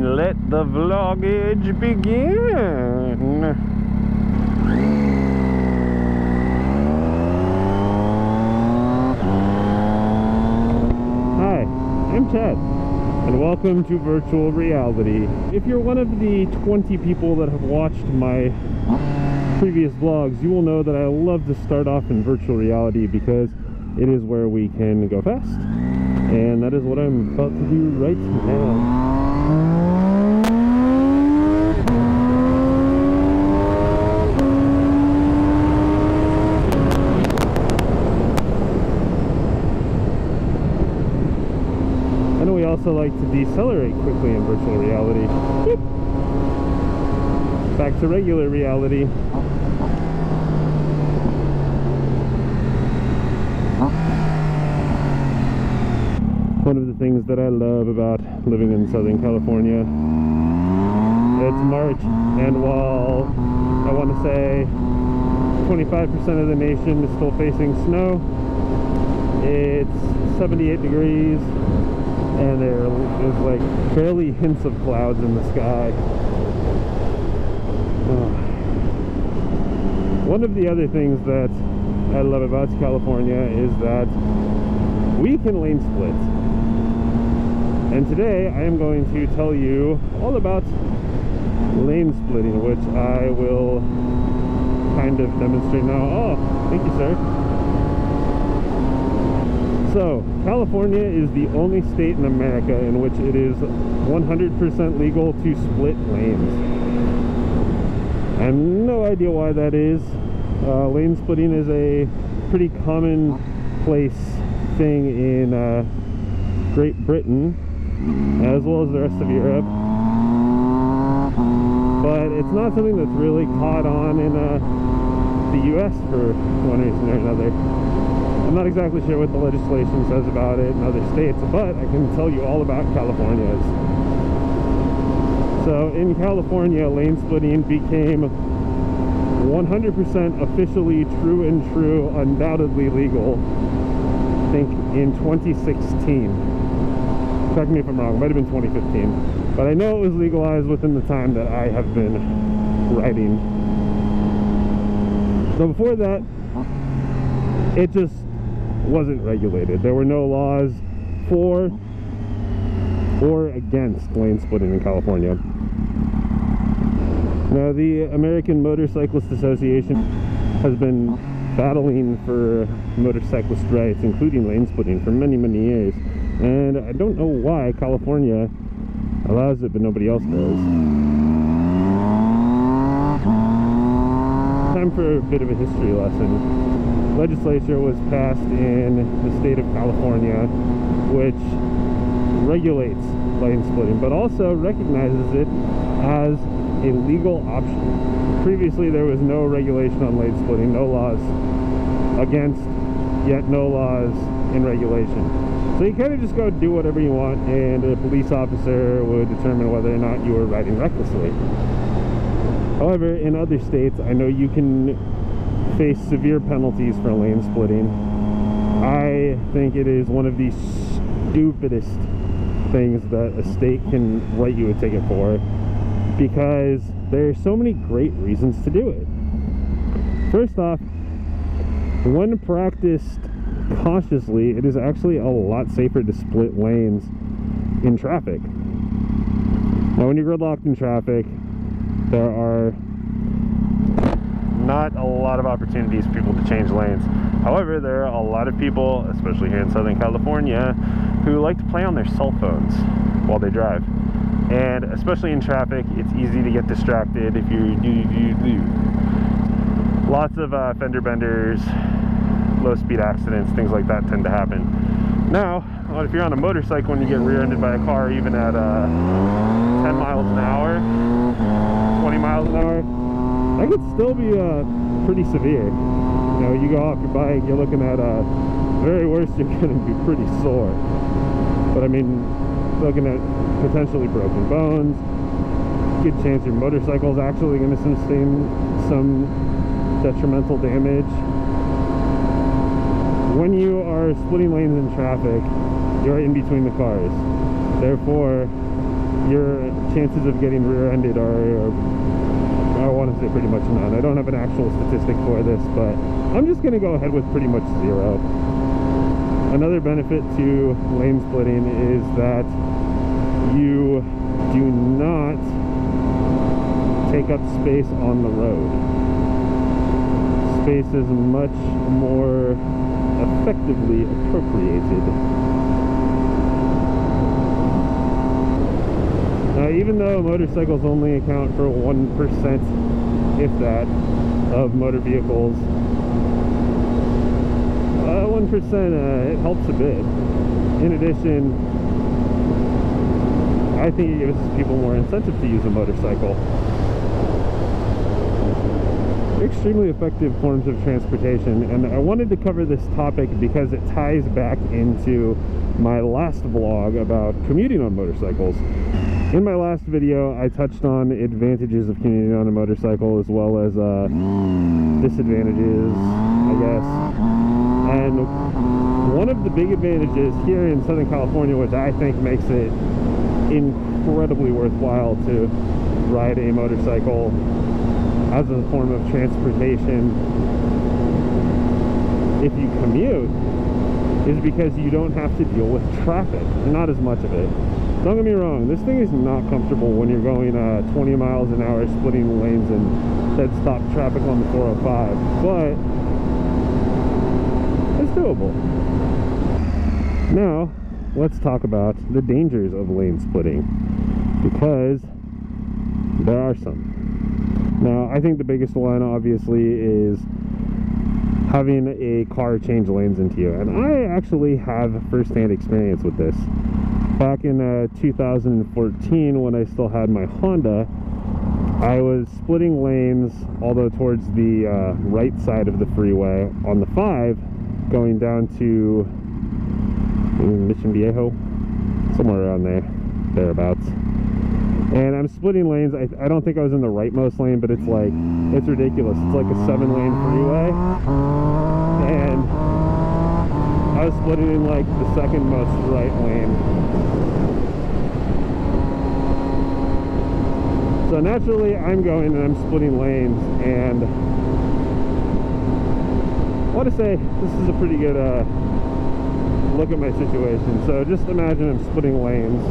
and let the vlogage begin. Hi, I'm Chad, and welcome to Virtual Reality. If you're one of the 20 people that have watched my previous vlogs, you will know that I love to start off in virtual reality because it is where we can go fast. And that is what I'm about to do right now. I know we also like to decelerate quickly in virtual reality. Whoop. Back to regular reality. One of the things that I love about living in Southern California, it's March, and while I want to say 25% of the nation is still facing snow, it's 78 degrees and there is like barely hints of clouds in the sky. One of the other things that I love about California is that we can lane split. And today I am going to tell you all about lane splitting, which I will kind of demonstrate now. Oh, thank you, sir. So, California is the only state in America in which it is 100% legal to split lanes. I have no idea why that is. Lane splitting is a pretty commonplace thing in Great Britain, as well as the rest of Europe, but it's not something that's really caught on in the US for one reason or another. I'm not exactly sure what the legislation says about it in other states, but I can tell you all about California's. So in California, lane splitting became 100% officially true, undoubtedly legal, I think in 2016. Correct me if I'm wrong, it might have been 2015, but I know it was legalized within the time that I have been writing. So before that, it just wasn't regulated. There were no laws for or against lane splitting in California. Now, the American Motorcyclist Association has been battling for motorcyclist rights, including lane splitting, for many, many years. And I don't know why California allows it, but nobody else does. Time for a bit of a history lesson. Legislature was passed in the state of California, which regulates lane splitting, but also recognizes it as a legal option. Previously, there was no regulation on lane splitting, no laws against, yet no laws in regulation. So you kind of just go do whatever you want, and a police officer would determine whether or not you were riding recklessly. However, in other states, I know you can face severe penalties for lane splitting. I think it is one of the stupidest things that a state can write you a ticket for, because there are so many great reasons to do it. First off, when practiced cautiously, it is actually a lot safer to split lanes in traffic. Now, when you're gridlocked in traffic, there are not a lot of opportunities for people to change lanes. However, there are a lot of people, especially here in Southern California, who like to play on their cell phones while they drive. And especially in traffic, it's easy to get distracted if you do. Lots of fender benders, low speed accidents, things like that tend to happen. Now, if you're on a motorcycle and you get rear-ended by a car even at 10 miles an hour, 20 miles an hour, that could still be pretty severe. You know, you go off your bike, you're looking at very worst, you're going to be pretty sore. But I mean, looking at potentially broken bones, good chance your motorcycle is actually going to sustain some detrimental damage. When you are splitting lanes in traffic, you're in between the cars. Therefore, your chances of getting rear-ended are, I want to say, pretty much none. I don't have an actual statistic for this, but I'm just going to go ahead with pretty much 0. Another benefit to lane splitting is that you do not take up space on the road. Space is much more effectively appropriated. Now, even though motorcycles only account for 1%, if that, of motor vehicles, 1%, it helps a bit. In addition, I think it gives people more incentive to use a motorcycle. Extremely effective forms of transportation, and I wanted to cover this topic because it ties back into my last vlog about commuting on motorcycles. In my last video, I touched on advantages of commuting on a motorcycle as well as disadvantages, I guess. And one of the big advantages here in Southern California, which I think makes it incredibly worthwhile to ride a motorcycle as a form of transportation if you commute, is because you don't have to deal with traffic. Not as much of it. Don't get me wrong, this thing is not comfortable when you're going 20 miles an hour splitting lanes and dead stop traffic on the 405, but it's doable. Now, let's talk about the dangers of lane splitting, because there are some. Now, I think the biggest one, obviously, is having a car change lanes into you. And I actually have first-hand experience with this. Back in 2014, when I still had my Honda, I was splitting lanes, although towards the right side of the freeway on the 5, going down to Mission Viejo, somewhere around there, thereabouts. And I'm splitting lanes. I don't think I was in the rightmost lane, but it's ridiculous. It's like a 7-lane freeway, and I was splitting in like the second most right lane. So naturally, I'm going and I'm splitting lanes, and I want to say this is a pretty good look at my situation. So just imagine I'm splitting lanes,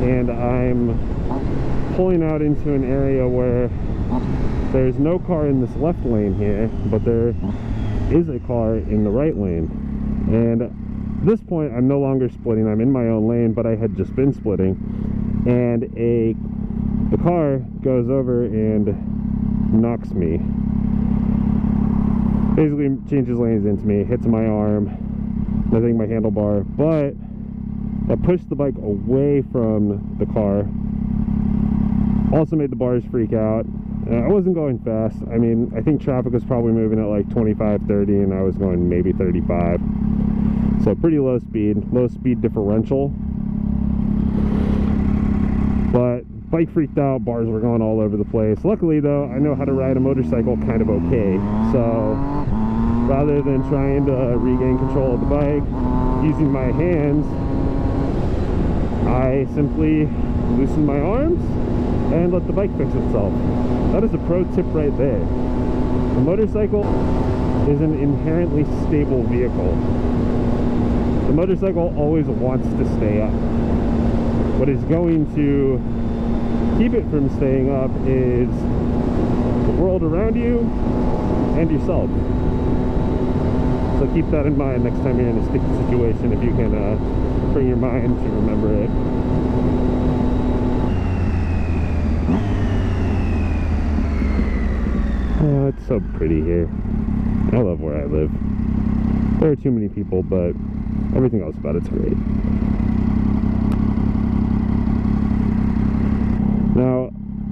and I'm pulling out into an area where there's no car in this left lane here, but there is a car in the right lane. And at this point, I'm no longer splitting. I'm in my own lane, but I had just been splitting, and the car goes over and knocks me. Basically changes lanes into me, hits my arm, I think my handlebar, but I pushed the bike away from the car. Also made the bars freak out. I wasn't going fast. I mean, I think traffic was probably moving at like 25, 30, and I was going maybe 35. So pretty low speed differential. But bike freaked out, bars were going all over the place. Luckily though, I know how to ride a motorcycle kind of okay. So rather than trying to regain control of the bike using my hands, I simply loosened my arms and let the bike fix itself. That is a pro tip right there. A motorcycle is an inherently stable vehicle. The motorcycle always wants to stay up. What is going to keep it from staying up is the world around you and yourself. So keep that in mind next time you're in a sticky situation, if you can bring your mind to remember it. Oh, it's so pretty here. I love where I live. There are too many people, but everything else about it's great. Now,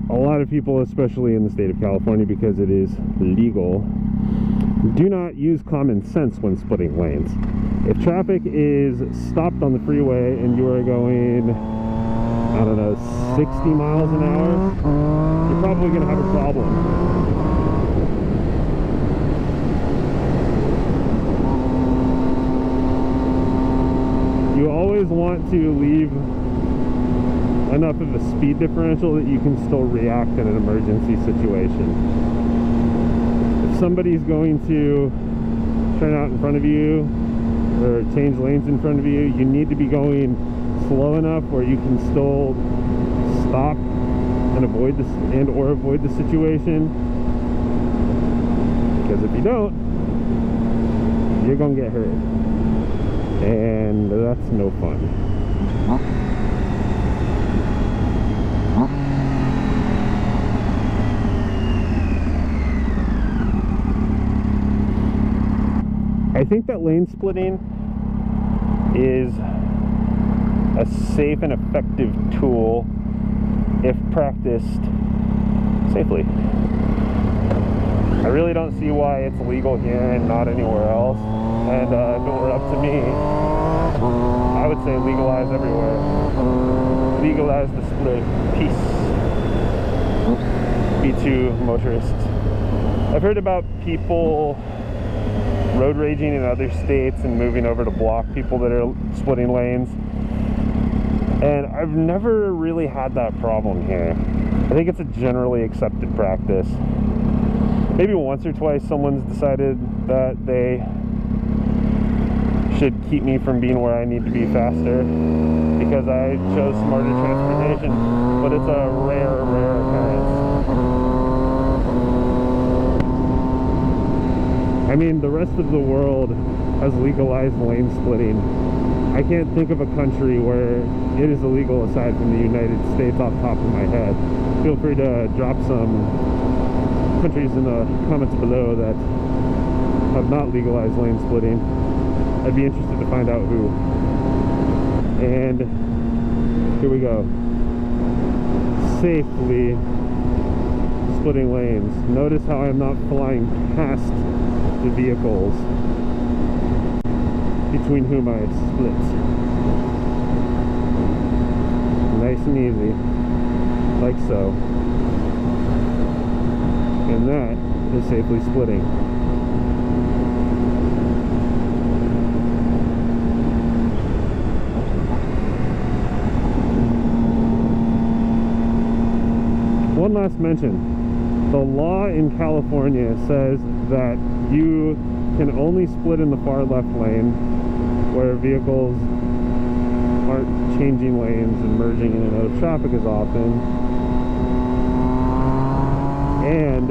a lot of people, especially in the state of California, because it is legal, do not use common sense when splitting lanes. If traffic is stopped on the freeway and you are going, I don't know, 60 miles an hour, you're probably going to have a problem. You always want to leave enough of a speed differential that you can still react in an emergency situation. If somebody's going to turn out in front of you or change lanes in front of you, you need to be going slow enough where you can still stop and avoid this or avoid the situation, because if you don't, you're gonna get hurt, and that's no fun. I think that lane splitting is a safe and effective tool if practiced safely. I really don't see why it's legal here and not anywhere else. And if it were up to me, I would say legalize everywhere. Legalize the split. Peace be to motorists. I've heard about people road raging in other states and moving over to block people that are splitting lanes, and I've never really had that problem here. I think it's a generally accepted practice. Maybe once or twice someone's decided that they should keep me from being where I need to be faster because I chose smarter transportation, but it's a rare occurrence. I mean, the rest of the world has legalized lane splitting. I can't think of a country where it is illegal aside from the United States off the top of my head. Feel free to drop some countries in the comments below that have not legalized lane splitting. I'd be interested to find out who. And here we go. Safely splitting lanes. Notice how I'm not flying past the vehicles between whom I split. Nice and easy, like so. And that is safely splitting. One last mention. The law in California says that you can only split in the far left lane where vehicles aren't changing lanes and merging in and out of traffic as often. And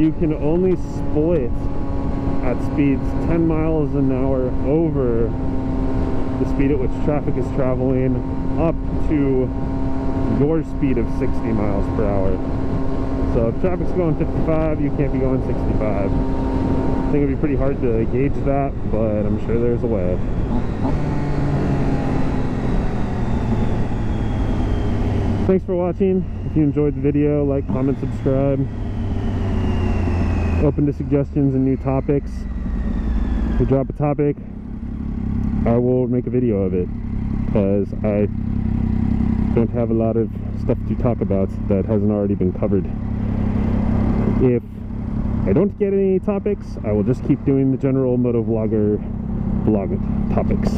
you can only split at speeds 10 miles an hour over the speed at which traffic is traveling up to your speed of 60 miles per hour. So if traffic's going 55, you can't be going 65. I think it'd be pretty hard to gauge that, but I'm sure there's a way. Thanks for watching. If you enjoyed the video, like, comment, subscribe. Open to suggestions and new topics. If you drop a topic, I will make a video of it, because I don't have a lot of stuff to talk about that hasn't already been covered. If I don't get any topics, I will just keep doing the general moto vlogger vlog topics.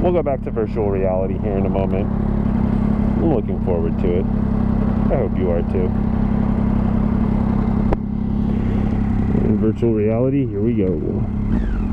We'll go back to virtual reality here in a moment. I'm looking forward to it. I hope you are too. In virtual reality, here we go.